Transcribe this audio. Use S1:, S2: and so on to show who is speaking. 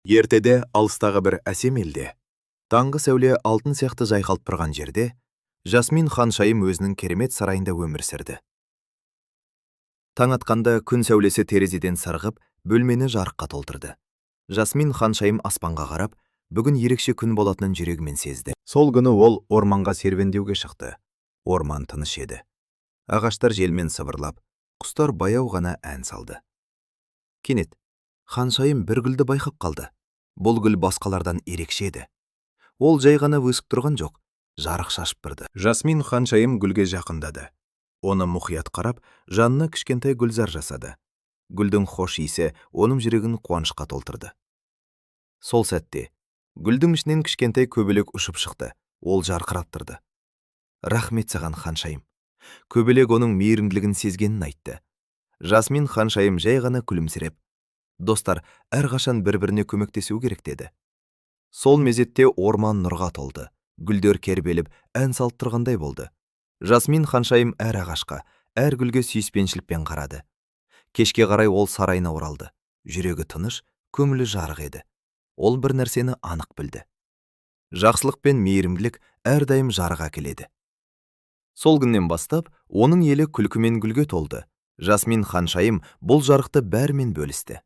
S1: Ертеде алыстағы бір әсем елде, таңғы сәуле алтын сияқты жайқалып тұрған жерде, Жасмин ханшайым өзінің керемет сарайында өмір сүрді. Таң атқанда күн сәулесі терезеден сырғып, бөлмені жарыққа толтырды. Жасмин ханшайым аспанға қарап, бүгін ерекше күн болатынын жүрегімен сезді. Сол күні ол орманға серуендеуге шықты. Орман тыныш еді. Ағаштар желмен сыбырлап, құстар баяу ғана ән салды. Кенет ханшайым бір гүлді байқап қалды. Бұл гүл басқалардан ерекше еді. Ол жай ғана өсіп тұрған жоқ, жарық шашып тұрды. Жасмин ханшайым гүлге жақындады. Оны мұқият қарап, жанына кішкентай гүлзар жасады. Гүлдің хош иісі оның жүрегін қуанышқа толтырды. Сол сәтте гүлдің ішінен кішкентай көбелек ұшып шықты. Ол жарқырап тұрды. Рахмет саған, ханшайым. Көбелек оның мейірімділігін сезгенін айтты. Жасмин ханшайым жай ғана күлімсіреп, достар әрқашан бір-біріне көмектесу керек деді. Сол мезетте орман нұрға толды. Гүлдер кербеліп, ән салып тұрғандай болды. Жасмин ханшайым әр ағашқа, әр гүлге сүйіспеншілікпен қарады. Кешке қарай ол сарайына оралды. Жүрегі тыныш, көңілі жарық еді. Ол бір нәрсені анық білді. Жақсылық пен мейірімділік әрдайым жарық әкеледі. Сол күннен бастап, оның елі күлкі мен гүлге толды. Жасмин ханшайым бұл жарықты бәрімен бөлісті.